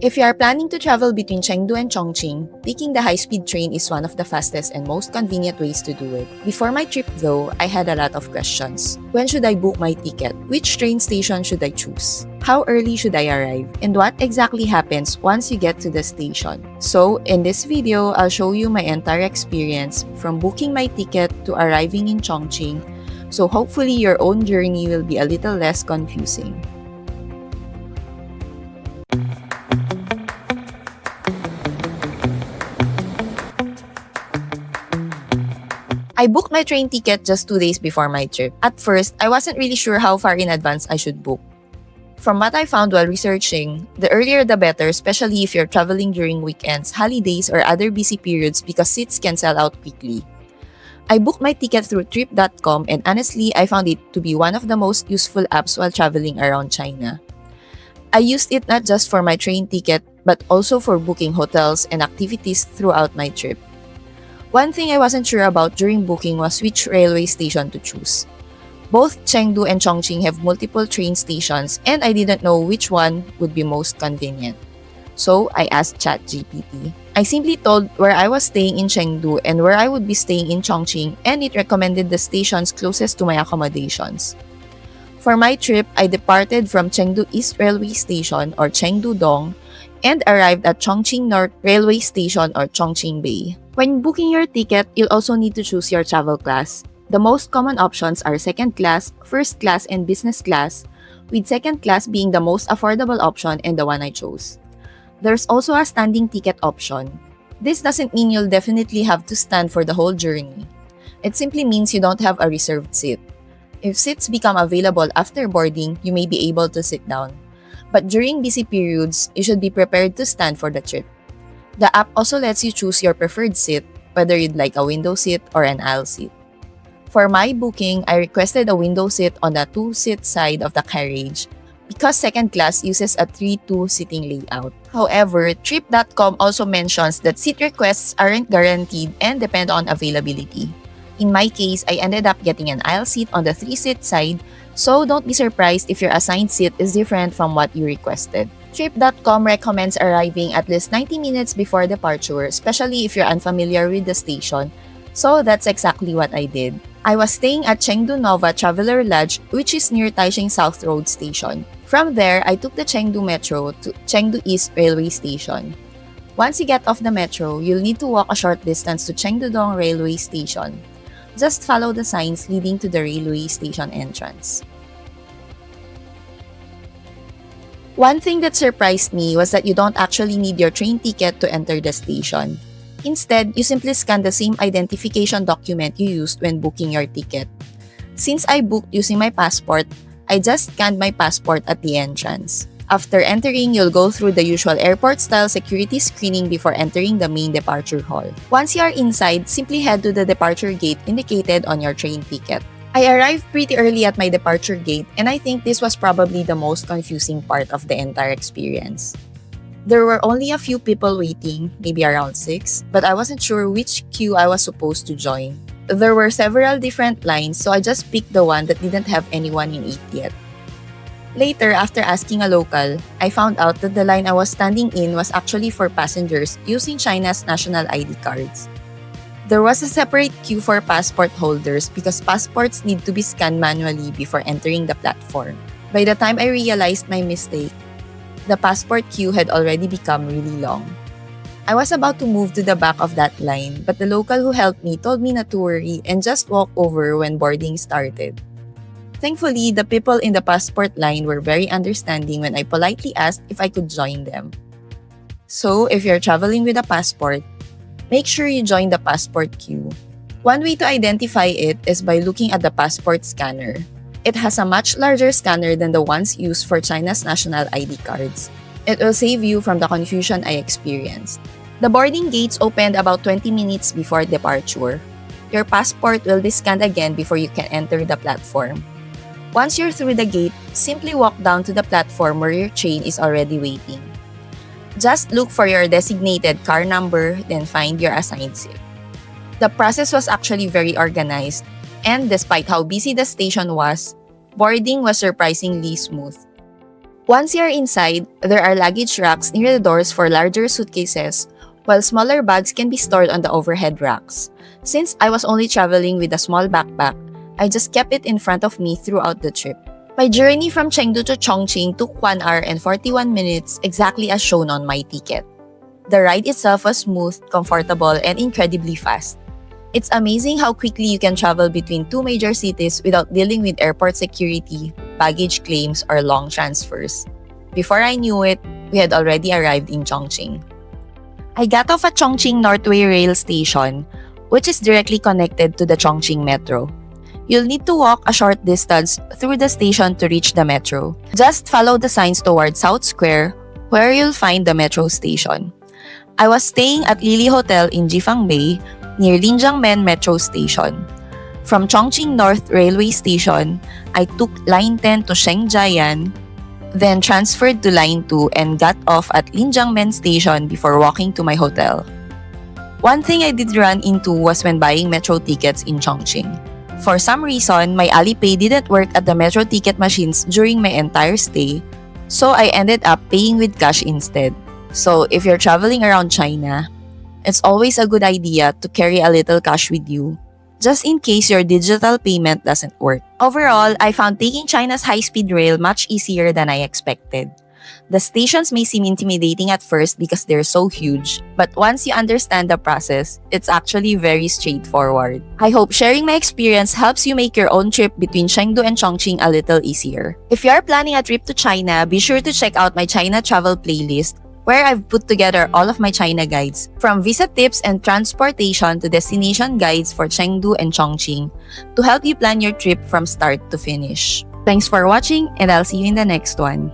If you are planning to travel between Chengdu and Chongqing, taking the high-speed train is one of the fastest and most convenient ways to do it. Before my trip though, I had a lot of questions. When should I book my ticket? Which train station should I choose? How early should I arrive? And what exactly happens once you get to the station? So, in this video, I'll show you my entire experience from booking my ticket to arriving in Chongqing, so hopefully your own journey will be a little less confusing. I booked my train ticket just 2 days before my trip. At first, I wasn't really sure how far in advance I should book. From what I found while researching, the earlier the better, especially if you're traveling during weekends, holidays, or other busy periods because seats can sell out quickly. I booked my ticket through trip.com and honestly, I found it to be one of the most useful apps while traveling around China. I used it not just for my train ticket, but also for booking hotels and activities throughout my trip. One thing I wasn't sure about during booking was which railway station to choose. Both Chengdu and Chongqing have multiple train stations and I didn't know which one would be most convenient. So I asked ChatGPT. I simply told where I was staying in Chengdu and where I would be staying in Chongqing, and it recommended the stations closest to my accommodations. For my trip, I departed from Chengdu East Railway Station or Chengdudong and arrived at Chongqing North Railway Station or Chongqingbei. When booking your ticket, you'll also need to choose your travel class. The most common options are second class, first class, and business class, with second class being the most affordable option and the one I chose. There's also a standing ticket option. This doesn't mean you'll definitely have to stand for the whole journey. It simply means you don't have a reserved seat. If seats become available after boarding, you may be able to sit down. But during busy periods, you should be prepared to stand for the trip. The app also lets you choose your preferred seat, whether you'd like a window seat or an aisle seat. For my booking, I requested a window seat on the two-seat side of the carriage because second class uses a 3-2 seating layout. However, Trip.com also mentions that seat requests aren't guaranteed and depend on availability. In my case, I ended up getting an aisle seat on the 3-seat side, so don't be surprised if your assigned seat is different from what you requested. Trip.com recommends arriving at least 90 minutes before departure, especially if you're unfamiliar with the station, so that's exactly what I did. I was staying at Chengdu Nova Traveler Lodge, which is near Taisheng South Road Station. From there, I took the Chengdu Metro to Chengdu East Railway Station. Once you get off the metro, you'll need to walk a short distance to Chengdudong Railway Station. Just follow the signs leading to the railway station entrance. One thing that surprised me was that you don't actually need your train ticket to enter the station. Instead, you simply scan the same identification document you used when booking your ticket. Since I booked using my passport, I just scanned my passport at the entrance. After entering, you'll go through the usual airport-style security screening before entering the main departure hall. Once you are inside, simply head to the departure gate indicated on your train ticket. I arrived pretty early at my departure gate, and I think this was probably the most confusing part of the entire experience. There were only a few people waiting, maybe around 6, but I wasn't sure which queue I was supposed to join. There were several different lines, so I just picked the one that didn't have anyone in it yet. Later, after asking a local, I found out that the line I was standing in was actually for passengers using China's national ID cards. There was a separate queue for passport holders because passports need to be scanned manually before entering the platform. By the time I realized my mistake, the passport queue had already become really long. I was about to move to the back of that line, but the local who helped me told me not to worry and just walk over when boarding started. Thankfully, the people in the passport line were very understanding when I politely asked if I could join them. So, if you're traveling with a passport, make sure you join the passport queue. One way to identify it is by looking at the passport scanner. It has a much larger scanner than the ones used for China's national ID cards. It will save you from the confusion I experienced. The boarding gates opened about 20 minutes before departure. Your passport will be scanned again before you can enter the platform. Once you're through the gate, simply walk down to the platform where your train is already waiting. Just look for your designated car number, then find your assigned seat. The process was actually very organized, and despite how busy the station was, boarding was surprisingly smooth. Once you're inside, there are luggage racks near the doors for larger suitcases, while smaller bags can be stored on the overhead racks. Since I was only traveling with a small backpack, I just kept it in front of me throughout the trip. My journey from Chengdu to Chongqing took 1 hour and 41 minutes exactly as shown on my ticket. The ride itself was smooth, comfortable, and incredibly fast. It's amazing how quickly you can travel between two major cities without dealing with airport security, baggage claims, or long transfers. Before I knew it, we had already arrived in Chongqing. I got off at Chongqing North Railway Station, which is directly connected to the Chongqing Metro. You'll need to walk a short distance through the station to reach the metro. Just follow the signs towards South Square, where you'll find the metro station. I was staying at Lily Hotel in Jiefangbei, near Linjiangmen Metro Station. From Chongqing North Railway Station, I took Line 10 to Shengjian, then transferred to Line 2 and got off at Linjiangmen Station before walking to my hotel. One thing I did run into was when buying metro tickets in Chongqing. For some reason, my Alipay didn't work at the metro ticket machines during my entire stay, so I ended up paying with cash instead. So if you're traveling around China, it's always a good idea to carry a little cash with you, just in case your digital payment doesn't work. Overall, I found taking China's high-speed rail much easier than I expected. The stations may seem intimidating at first because they're so huge, but once you understand the process, it's actually very straightforward. I hope sharing my experience helps you make your own trip between Chengdu and Chongqing a little easier. If you are planning a trip to China, be sure to check out my China travel playlist, where I've put together all of my China guides, from visa tips and transportation to destination guides for Chengdu and Chongqing, to help you plan your trip from start to finish. Thanks for watching, and I'll see you in the next one.